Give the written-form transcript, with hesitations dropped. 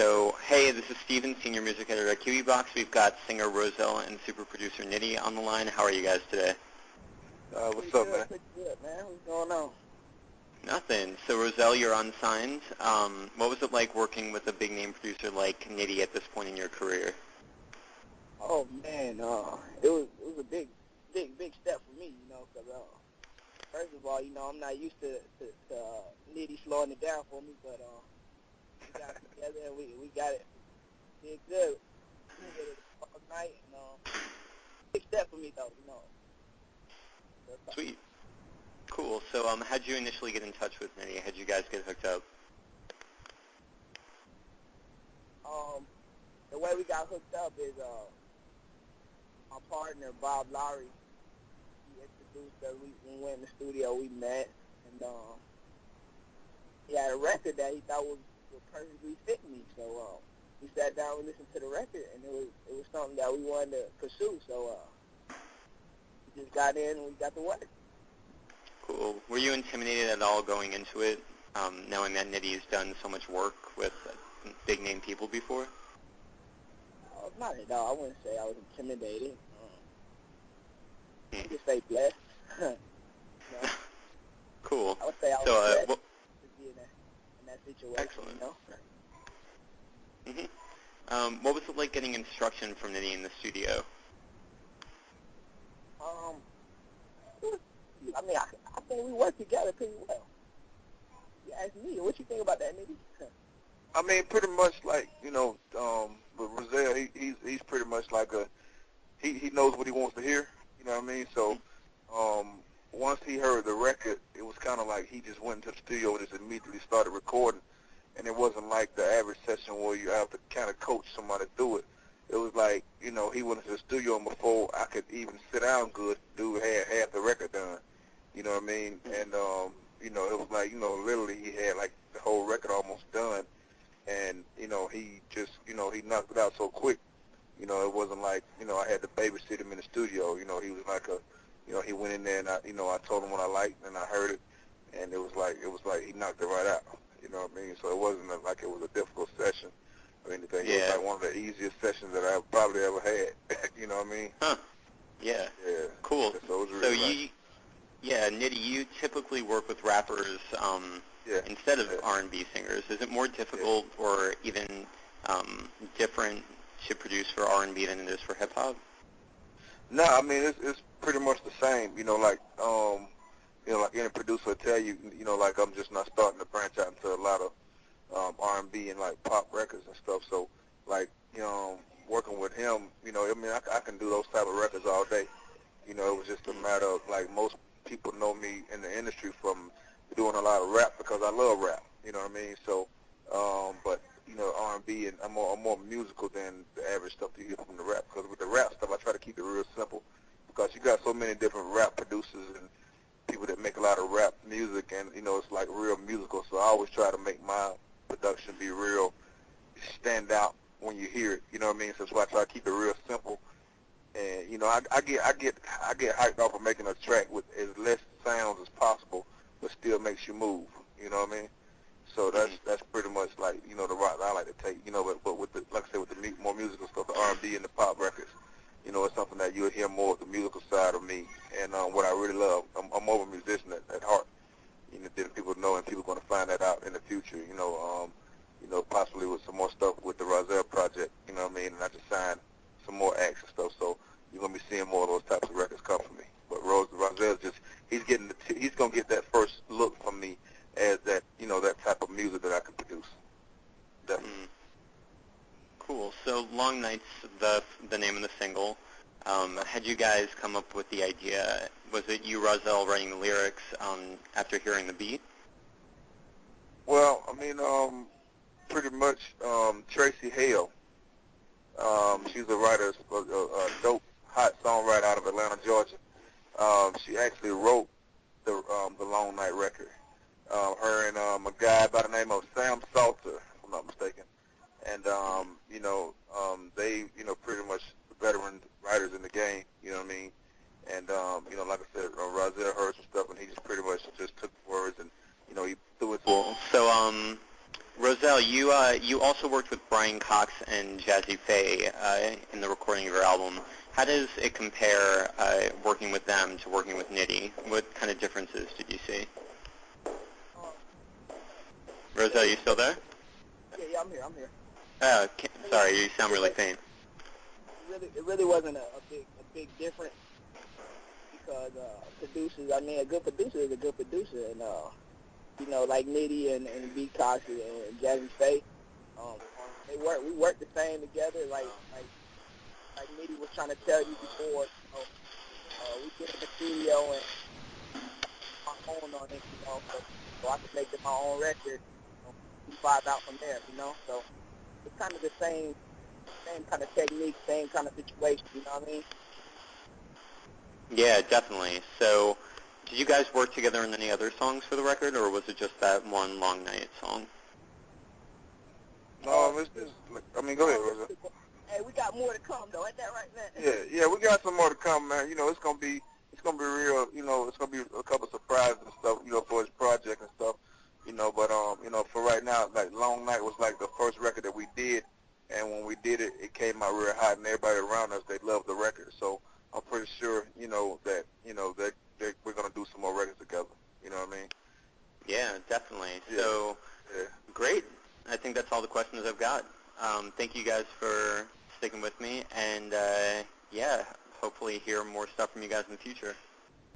So, hey, this is Steven, Senior Music Editor at QEBox. We've got singer Rozelle and super producer Nitti on the line. How are you guys today? What's up, man? Pretty good, man. What's going on? Nothing. So, Rozelle, you're unsigned. What was it like working with a big-name producer like Nitti at this point in your career? Oh man, it was a big step for me, you know, because first of all, you know, I'm not used to Nitti slowing it down for me, but we got it together and we got it did good. We did it all night, and big step for me though, you know. Sweet. Cool. So, how'd you initially get in touch with Nitti? How'd you guys get hooked up? The way we got hooked up is my partner Bob Lowry. He introduced us. We went in the studio. We met, and he had a record that he thought would perfectly fit me. So we sat down and listened to the record, and it was something that we wanted to pursue. So we just got in and we got to work. Cool. Were you intimidated at all going into it, knowing that Nitti's done so much work with big-name people before? Not at all. I wouldn't say I was intimidated. I just say blessed. You know? Cool. I would say I was blessed to be in that situation. Excellent. You know? What was it like getting instruction from Nitti in the studio? I mean, I think we work together pretty well. You ask me, what you think about that, Nitti? I mean, pretty much like, you know, with Rozelle, he's pretty much like he knows what he wants to hear, you know what I mean? So once he heard the record, it was kind of like he just went into the studio and just immediately started recording, and it wasn't like the average session where you have to kind of coach somebody to do it. It was like, you know, he went into the studio, and before I could even sit down good, dude had half the record done, you know what I mean? And, you know, it was like, you know, literally he had like the whole record almost done. And, you know, he just, you know, he knocked it out so quick. You know, it wasn't like, you know, I had to babysit him in the studio. You know, he was like you know, he went in there and, I told him what I liked and I heard it. And it was like he knocked it right out. You know what I mean? So it wasn't like it was a difficult session or anything. Yeah. It was like one of the easiest sessions that I've probably ever had. You know what I mean? Huh. Yeah. Yeah. Cool. So it was really Nitti, you typically work with rappers instead of R&B singers. Is it more difficult or even different to produce for R&B than it is for hip-hop? No, I mean, it's pretty much the same. You know, like any producer will tell you, you know, like I'm just not starting to branch out into a lot of R&B and like pop records and stuff. So, like, you know, working with him, you know, I mean, I can do those type of records all day. You know, it was just a matter of, like, most people know me in the industry from doing a lot of rap because I love rap. You know what I mean? So, but, you know, R&B, and I'm more musical than the average stuff you hear from the rap. Because with the rap stuff, I try to keep it real simple. Because you got so many different rap producers and people that make a lot of rap music, and, you know, it's like real musical. So I always try to make my production be real, stand out when you hear it. You know what I mean? So that's why I try to keep it real simple. And, you know, I get hyped off of making a track with as less sounds as possible, but still makes you move. You know what I mean? So that's pretty much like, you know, the route I like to take. You know, but with the, like I said, with the more musical stuff, the R&B and the pop records, you know, it's something that you'll hear more of the musical side of me. And what I really love, I'm more of a musician at heart. You know, than people know, and people are going to find that out in the future. You know, possibly with some more stuff with the Rozelle project. You know what I mean? And I just signed some more acts and stuff. So you're going to be seeing more of those types of records come from me. But Rozelle's just, he's going to get that first look from me as that, you know, that type of music that I can produce. Definitely. Cool. So Long Night's the name of the single. Had you guys come up with the idea? Was it you, Rozelle, writing the lyrics after hearing the beat? Well, I mean, pretty much Tracy Hale. She's a writer, a dope, hot songwriter out of Atlanta, Georgia. She actually wrote the Long Night record. Her and a guy by the name of Sam Salter, if I'm not mistaken. And, you know, they, you know, pretty much veteran writers in the game, you know what I mean? And, you know, like I said, Rozelle heard some stuff, and he just pretty much just took the words and, you know, he threw it to Cool. So, Rozelle, you also worked with Brian Cox and Jazzy Faye in the recording of your album. How does it compare working with them to working with Nitti? What kind of differences did you see? Rozelle, you still there? Yeah, I'm here. Sorry, you sound really faint. It really wasn't a big difference because producers. I mean, a good producer is a good producer, and you know, like Nitti and B. Cox and Jazzy Faye, we work the same together. Like Nitti was trying to tell you before, you know, we get in the studio and my own on it, you know, so I could make it my own record. You know, we vibe out from there, you know. So it's kind of the same kind of technique, same kind of situation. You know what I mean? Yeah, definitely. So, did you guys work together on any other songs for the record, or was it just that one Long Night song? No, it's just, I mean, go ahead, Rosa. Hey, we got more to come, though. Ain't that right, man? Yeah, we got some more to come, man. You know, it's gonna be real. You know, it's gonna be a couple surprises and stuff. You know, for his project and stuff. You know, but you know, for right now, like Long Night was like the first record that we did, and when we did it, it came out real hot, and everybody around us, they loved the record. So I'm pretty sure, you know, that we're gonna do some more records together. You know what I mean? Yeah, definitely. Yeah. So, Yeah. great. I think that's all the questions I've got. Thank you guys for sticking with me, and yeah, hopefully hear more stuff from you guys in the future.